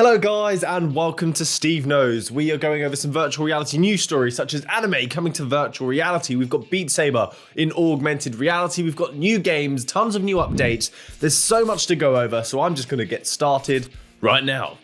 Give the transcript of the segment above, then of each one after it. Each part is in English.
Hello guys and welcome to SteveKnows. We are going over some virtual reality news stories such as anime coming to virtual reality. We've got Beatsaber in augmented reality. We've got new games, tons of new updates. There's so much to go over, so I'm just going to get started right now.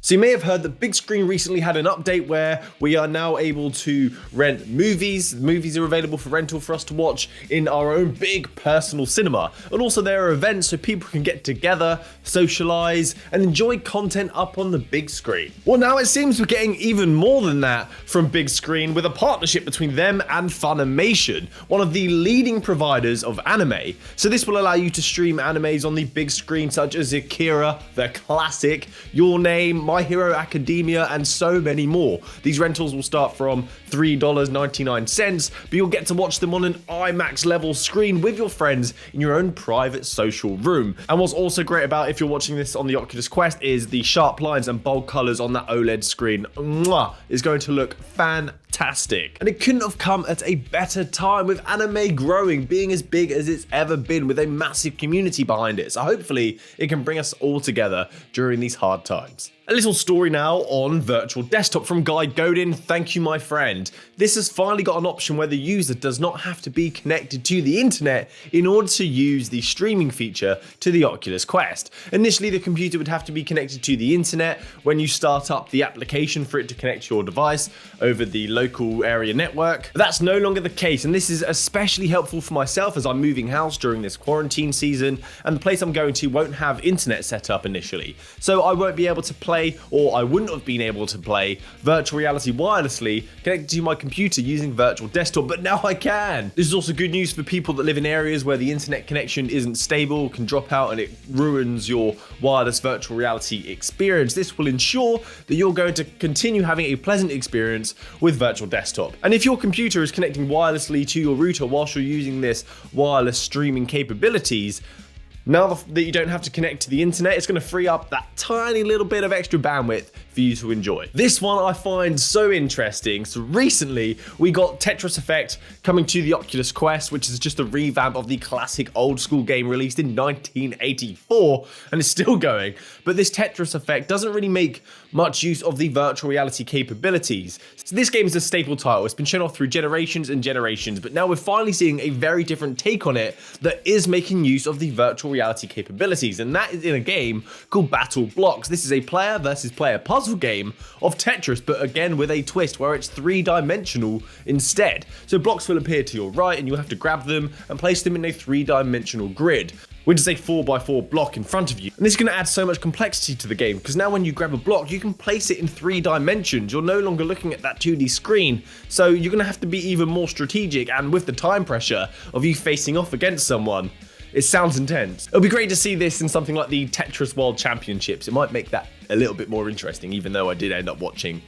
So you may have heard that Bigscreen recently had an update where we are now able to rent movies. Movies are available for rental for us to watch in our own big personal cinema. And also there are events so people can get together, socialize, and enjoy content up on the big screen. Well, now it seems we're getting even more than that from Bigscreen with a partnership between them and Funimation, one of the leading providers of anime. So this will allow you to stream animes on the big screen such as Akira, the classic, Your Name, My Hero Academia, and so many more. These rentals will start from $3.99, but you'll get to watch them on an IMAX level screen with your friends in your own private social room. And what's also great about if you're watching this on the Oculus Quest is the sharp lines and bold colors on that OLED screen. Mwah, is going to look fantastic. And it couldn't have come at a better time with anime growing, being as big as it's ever been with a massive community behind it. So hopefully it can bring us all together during these hard times. A little story now on virtual desktop from Guy Godin. Thank you, my friend. This has finally got an option where the user does not have to be connected to the internet in order to use the streaming feature to the Oculus Quest. Initially, the computer would have to be connected to the internet when you start up the application for it to connect to your device over the local area network. But that's no longer the case, and this is especially helpful for myself as I'm moving house during this quarantine season, and the place I'm going to won't have internet set up initially. So I won't be able to play, or I wouldn't have been able to play virtual reality wirelessly connected to my computer using virtual desktop, but now I can. This is also good news for people that live in areas where the internet connection isn't stable, can drop out, and it ruins your wireless virtual reality experience. This will ensure that you're going to continue having a pleasant experience with virtual desktop. And if your computer is connecting wirelessly to your router whilst you're using this wireless streaming capabilities, now that you don't have to connect to the internet, it's going to free up that tiny little bit of extra bandwidth for you to enjoy. This one I find so interesting. So recently we got Tetris Effect coming to the Oculus Quest, which is just a revamp of the classic old school game released in 1984 and is still going. But this Tetris Effect doesn't really make much use of the virtual reality capabilities. So this game is a staple title. It's been shown off through generations and generations, but now we're finally seeing a very different take on it that is making use of the virtual reality capabilities, and that is in a game called Battle Blocks. This is a player versus player puzzle game of Tetris, but again with a twist where it's three-dimensional instead. So blocks will appear to your right and you'll have to grab them and place them in a three-dimensional grid, which is a 4x4 block in front of you. And this is going to add so much complexity to the game, because now when you grab a block, you can place it in 3 dimensions. You're no longer looking at that 2D screen, so you're going to have to be even more strategic, and with the time pressure of you facing off against someone, it sounds intense. It'll be great to see this in something like the Tetris World Championships. It might make that a little bit more interesting, even though I did end up watching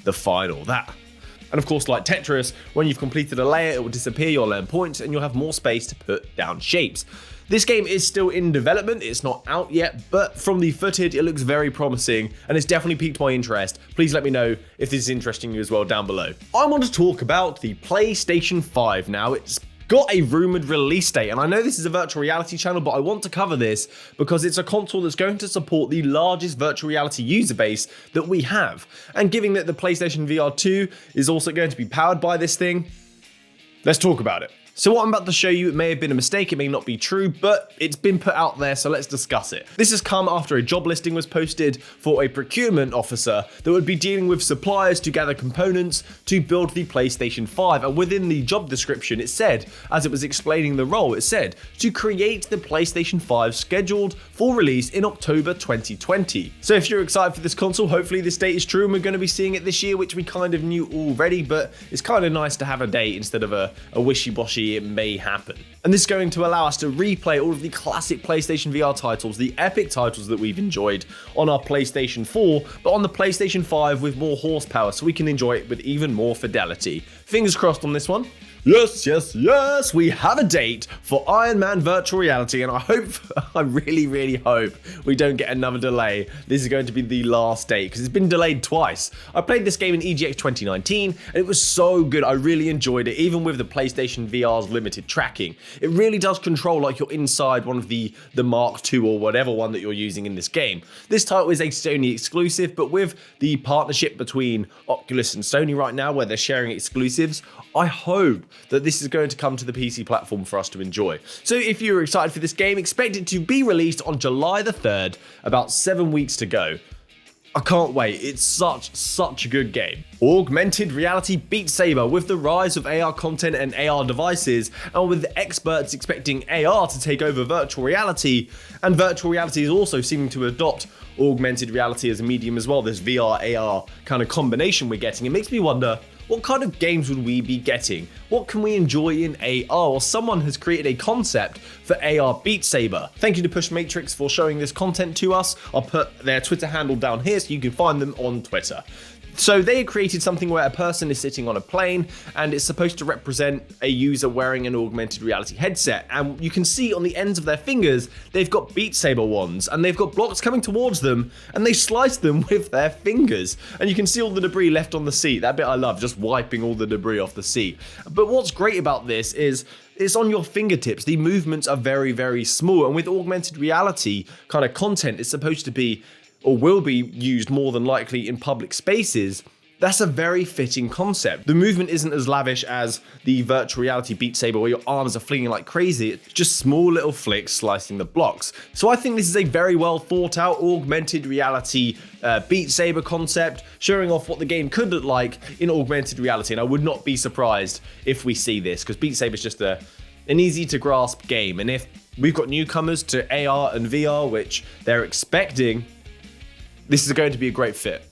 the final. And of course, like Tetris, when you've completed a layer, it will disappear, you'll earn points, and you'll have more space to put down shapes. This game is still in development, it's not out yet, but from the footage, it looks very promising, and it's definitely piqued my interest. Please let me know if this is interesting you as well down below. I want to talk about the PlayStation 5 now. It's got a rumored release date, and I know this is a virtual reality channel, but I want to cover this because it's a console that's going to support the largest virtual reality user base that we have. And given that the PlayStation VR 2 is also going to be powered by this thing, let's talk about it. So what I'm about to show you, it may have been a mistake, it may not be true, but it's been put out there, so let's discuss it. This has come after a job listing was posted for a procurement officer that would be dealing with suppliers to gather components to build the PlayStation 5. And within the job description, it said, as it was explaining the role, it said, to create the PlayStation 5 scheduled for release in October 2020. So if you're excited for this console, hopefully this date is true and we're going to be seeing it this year, which we kind of knew already, but it's kind of nice to have a date instead of a wishy-washy it may happen. And this is going to allow us to replay all of the classic PlayStation VR titles, the epic titles that we've enjoyed on our PlayStation 4, but on the PlayStation 5 with more horsepower, so we can enjoy it with even more fidelity. Fingers crossed on this one. Yes, we have a date for Iron Man virtual reality, and I really hope we don't get another delay. This is going to be the last date, because it's been delayed twice. I played this game in EGX 2019, and it was so good. I really enjoyed it, even with the PlayStation VR's limited tracking. It really does control like you're inside one of the Mark II or whatever one that you're using in this game. This title is a Sony exclusive, but with the partnership between Oculus and Sony right now, where they're sharing exclusives, I hope that this is going to come to the PC platform for us to enjoy. So if you're excited for this game, expect it to be released on July the 3rd, about 7 weeks to go. I can't wait, it's such a good game. Augmented reality Beatsaber. With the rise of AR content and AR devices, and with experts expecting AR to take over virtual reality, and virtual reality is also seeming to adopt augmented reality as a medium as well, this VR, AR kind of combination we're getting, it makes me wonder, what kind of games would we be getting? What can we enjoy in AR? Well, someone has created a concept for AR Beatsaber. Thank you to Push Matrix for showing this content to us. I'll put their Twitter handle down here so you can find them on Twitter. So they created something where a person is sitting on a plane and it's supposed to represent a user wearing an augmented reality headset. And you can see on the ends of their fingers, they've got Beatsaber wands and they've got blocks coming towards them and they slice them with their fingers. And you can see all the debris left on the seat. That bit I love, just wiping all the debris off the seat. But what's great about this is it's on your fingertips. The movements are very small. And with augmented reality kind of content, it's supposed to be or will be used more than likely in public spaces. That's a very fitting concept. The movement isn't as lavish as the virtual reality Beatsaber where your arms are flinging like crazy. It's just small little flicks slicing the blocks. So I think this is a very well thought out augmented reality Beatsaber concept, showing off what the game could look like in augmented reality. And I would not be surprised if we see this, because Beatsaber is just an easy to grasp game. And if we've got newcomers to AR and VR, which they're expecting, this is going to be a great fit.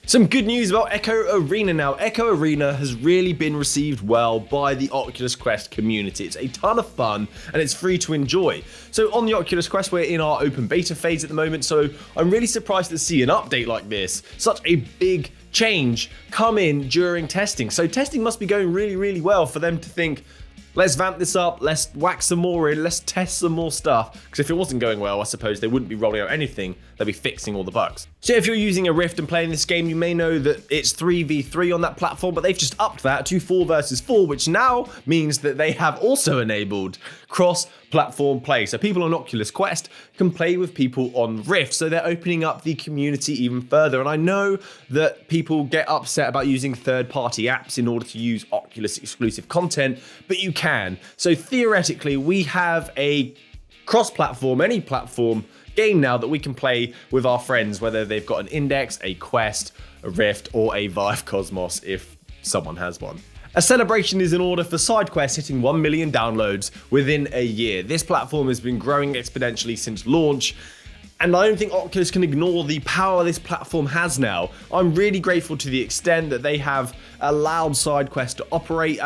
Some good news about Echo Arena now. Echo Arena has really been received well by the Oculus Quest community. It's a ton of fun and it's free to enjoy. So on the Oculus Quest, we're in our open beta phase at the moment, so I'm really surprised to see an update like this, such a big change, come in during testing. So testing must be going really well for them to think, let's vamp this up, let's whack some more in, let's test some more stuff. Because if it wasn't going well, I suppose they wouldn't be rolling out anything, they'd be fixing all the bugs. So if you're using a Rift and playing this game, you may know that it's 3v3 on that platform, but they've just upped that to 4 versus 4, which now means that they have also enabled cross-platform play. So people on Oculus Quest can play with people on Rift. So they're opening up the community even further. And I know that people get upset about using third-party apps in order to use Oculus exclusive content, but you can. So theoretically, we have a cross-platform, any platform game now that we can play with our friends, whether they've got an Index, a Quest, a Rift, or a Vive Cosmos, if someone has one. A celebration is in order for SideQuest hitting 1 million downloads within a year. This platform has been growing exponentially since launch, and I don't think Oculus can ignore the power this platform has now. I'm really grateful to the extent that they have allowed SideQuest to operate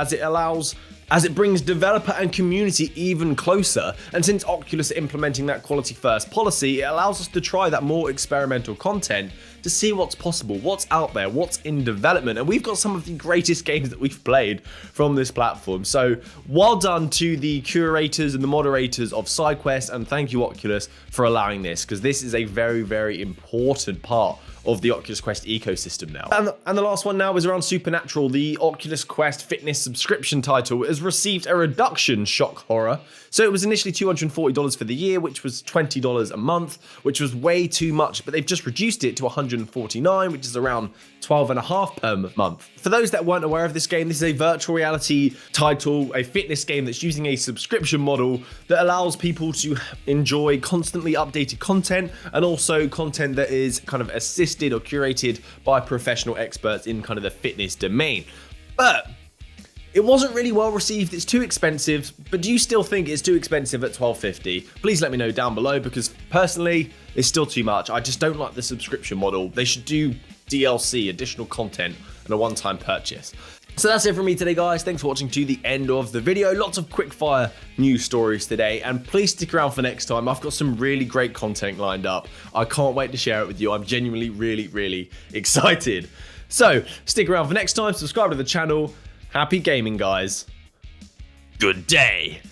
as it brings developer and community even closer. And since Oculus are implementing that quality first policy, it allows us to try that more experimental content to see what's possible, what's out there, what's in development. And we've got some of the greatest games that we've played from this platform. So well done to the curators and the moderators of SideQuest, and thank you Oculus for allowing this, because this is a very important part of the Oculus Quest ecosystem now. And the last one now is around Supernatural. The Oculus Quest fitness subscription title has received a reduction, shock horror. So it was initially $240 for the year, which was $20 a month, which was way too much, but they've just reduced it to $149, which is around $12.50 per month. For those that weren't aware of this game, this is a virtual reality title, a fitness game that's using a subscription model that allows people to enjoy constantly updated content, and also content that is kind of assisted or curated by professional experts in kind of the fitness domain. But it wasn't really well received. It's too expensive. But do you still think it's too expensive at $12.50? Please let me know down below, because personally, it's still too much. I just don't like the subscription model. They should do DLC, additional content, and a one-time purchase. So that's it from me today, guys. Thanks for watching to the end of the video. Lots of quick-fire news stories today, and please stick around for next time. I've got some really great content lined up. I can't wait to share it with you. I'm genuinely really excited. So stick around for next time. Subscribe to the channel. Happy gaming, guys. Good day.